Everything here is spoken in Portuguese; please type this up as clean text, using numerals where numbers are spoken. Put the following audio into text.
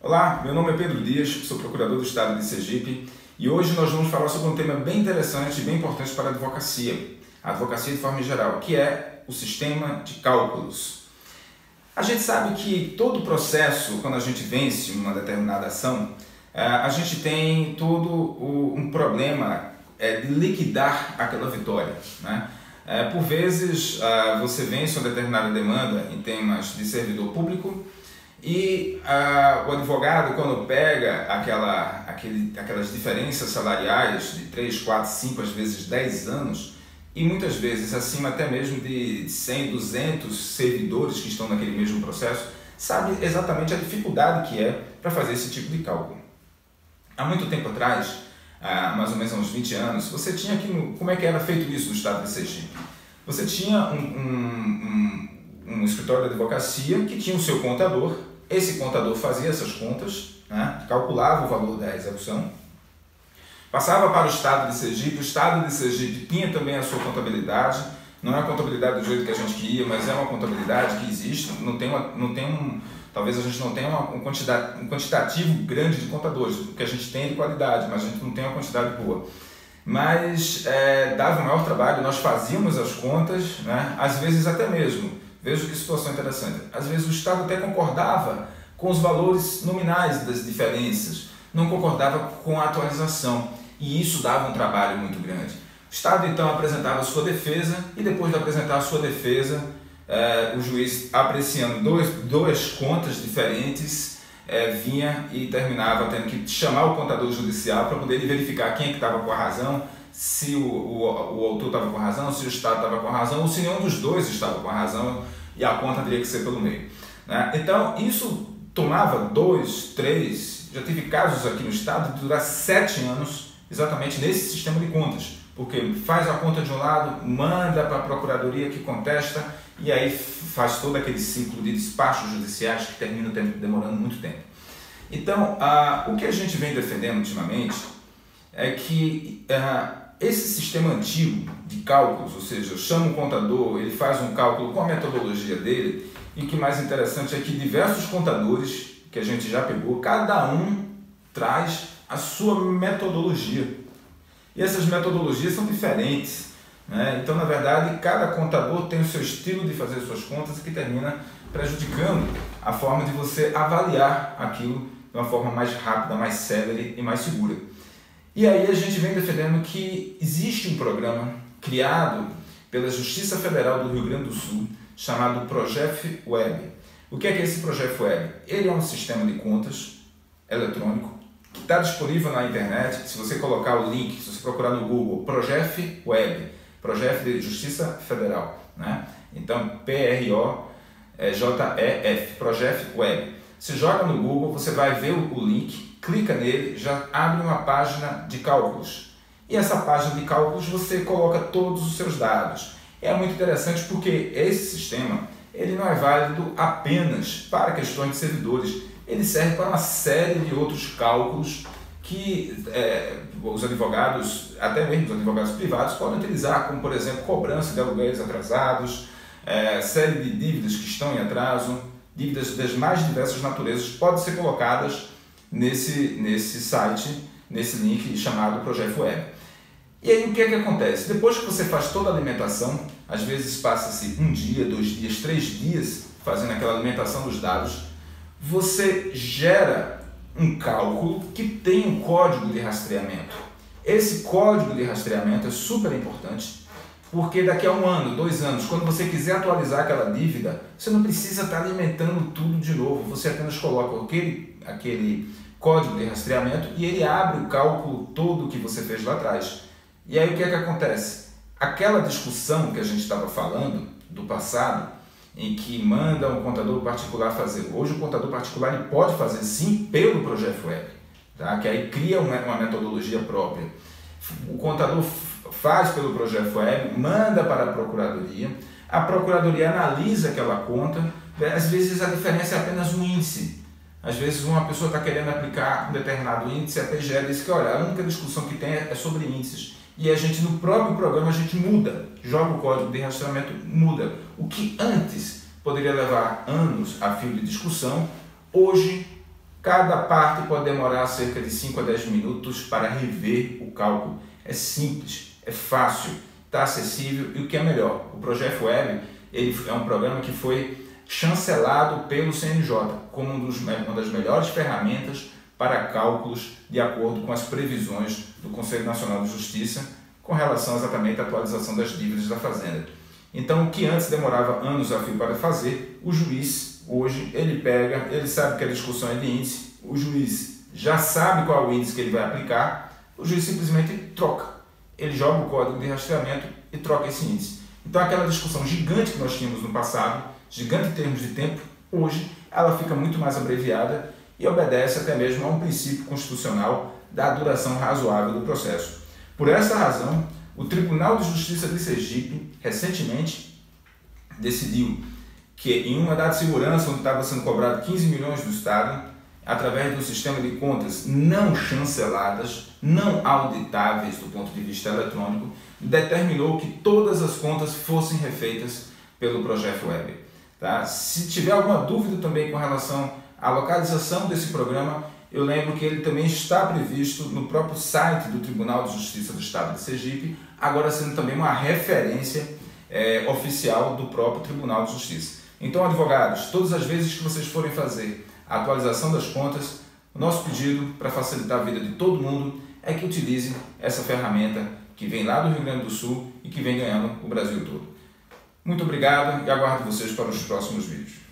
Olá, meu nome é Pedro Dias, sou procurador do Estado de Sergipe e hoje nós vamos falar sobre um tema bem interessante e bem importante para a advocacia de forma geral, que é o sistema de cálculos. A gente sabe que todo o processo, quando a gente vence uma determinada ação, a gente tem todo um problema de liquidar aquela vitória, né? Por vezes você vence uma determinada demanda em temas de servidor público e o advogado, quando pega aquelas diferenças salariais de 3, 4, 5, às vezes 10 anos, e muitas vezes acima até mesmo de 100, 200 servidores que estão naquele mesmo processo, sabe exatamente a dificuldade que é para fazer esse tipo de cálculo. Há muito tempo atrás, mais ou menos há uns 20 anos, você tinha aqui, como é que era feito isso no estado de Sergipe? Você tinha um escritório de advocacia que tinha o seu contador. Esse contador fazia essas contas, né, calculava o valor da execução, passava para o estado de Sergipe. O estado de Sergipe tinha também a sua contabilidade. Não é a contabilidade do jeito que a gente queria, mas é uma contabilidade que existe. Talvez a gente não tenha um quantitativo grande de contadores. O que a gente tem é de qualidade, mas a gente não tem uma quantidade boa. Mas dava o maior trabalho, nós fazíamos as contas, né, às vezes até mesmo. Veja que situação interessante. Às vezes o Estado até concordava com os valores nominais das diferenças, não concordava com a atualização, e isso dava um trabalho muito grande. O Estado então apresentava a sua defesa, e depois de apresentar a sua defesa, o juiz, apreciando duas contas diferentes, vinha e terminava tendo que chamar o contador judicial para poder verificar quem é que estava com a razão, se o autor estava com a razão, se o Estado estava com a razão, ou se nenhum dos dois estava com a razão e a conta teria que ser pelo meio, né? Então, isso tomava 2, 3, já tive casos aqui no Estado de durar 7 anos exatamente nesse sistema de contas, porque faz a conta de um lado, manda para a Procuradoria que contesta e aí faz todo aquele ciclo de despachos judiciais que termina demorando muito tempo. Então, o que a gente vem defendendo ultimamente é que esse sistema antigo de cálculos, ou seja, eu chamo um contador, ele faz um cálculo com a metodologia dele, e o que mais interessante é que diversos contadores que a gente já pegou, cada um traz a sua metodologia. E essas metodologias são diferentes, né? Então, na verdade, cada contador tem o seu estilo de fazer suas contas e que termina prejudicando a forma de você avaliar aquilo de uma forma mais rápida, mais célere e mais segura. E aí a gente vem defendendo que existe um programa criado pela Justiça Federal do Rio Grande do Sul chamado Progef Web. O que é esse Progef Web? Ele é um sistema de contas eletrônico que está disponível na internet. Se você colocar o link, se você procurar no Google, Progef Web, Progef de Justiça Federal, né? Então, P-R-O-J-E-F, Progef Web. Você joga no Google, você vai ver o link, clica nele, já abre uma página de cálculos. E essa página de cálculos você coloca todos os seus dados. É muito interessante porque esse sistema ele não é válido apenas para questões de servidores. Ele serve para uma série de outros cálculos que os advogados, até mesmo os advogados privados, podem utilizar, como por exemplo cobrança de aluguéis atrasados, série de dívidas que estão em atraso, dívidas das mais diversas naturezas podem ser colocadas nesse site, nesse link chamado Progef Web. E aí o que é que acontece? Depois que você faz toda a alimentação, às vezes passa-se 1 dia, 2 dias, 3 dias fazendo aquela alimentação dos dados, você gera um cálculo que tem um código de rastreamento. Esse código de rastreamento é super importante, porque daqui a 1 ano, 2 anos, quando você quiser atualizar aquela dívida, você não precisa estar alimentando tudo de novo, você apenas coloca aquele código de rastreamento e ele abre o cálculo todo que você fez lá atrás. E aí o que é que acontece? Aquela discussão que a gente estava falando do passado, em que manda um contador particular fazer, hoje o contador particular ele pode fazer sim pelo Progef Web, tá? Que aí cria uma metodologia própria. O contador faz pelo Progef Web, manda para a Procuradoria analisa aquela conta, às vezes a diferença é apenas um índice. Às vezes uma pessoa está querendo aplicar um determinado índice, a PGE diz que olha, a única discussão que tem é sobre índices. E a gente, no próprio programa, a gente muda, joga o código de rastreamento, muda. O que antes poderia levar anos a fio de discussão, hoje Cada parte pode demorar cerca de 5 a 10 minutos para rever o cálculo. É simples, é fácil, está acessível e o que é melhor, o Projeto Web ele é um programa que foi chancelado pelo CNJ como uma das melhores ferramentas para cálculos de acordo com as previsões do Conselho Nacional de Justiça com relação exatamente à atualização das dívidas da Fazenda. Então, o que antes demorava anos a fio para fazer, o juiz hoje ele sabe que a discussão é de índice, o juiz já sabe qual é o índice que ele vai aplicar, o juiz simplesmente troca. Ele joga o código de rastreamento e troca esse índice. Então, aquela discussão gigante que nós tínhamos no passado, gigante em termos de tempo, hoje ela fica muito mais abreviada e obedece até mesmo a um princípio constitucional da duração razoável do processo. Por essa razão, o Tribunal de Justiça de Sergipe, recentemente, decidiu que em uma data de segurança, onde estava sendo cobrado 15 milhões do Estado, através do sistema de contas não chanceladas, não auditáveis do ponto de vista eletrônico, determinou que todas as contas fossem refeitas pelo Projeto Web. Tá? Se tiver alguma dúvida também com relação à localização desse programa, eu lembro que ele também está previsto no próprio site do Tribunal de Justiça do Estado de Sergipe, agora sendo também uma referência oficial do próprio Tribunal de Justiça. Então, advogados, todas as vezes que vocês forem fazer a atualização das contas, o nosso pedido para facilitar a vida de todo mundo é que utilizem essa ferramenta que vem lá do Rio Grande do Sul e que vem ganhando o Brasil todo. Muito obrigado e aguardo vocês para os próximos vídeos.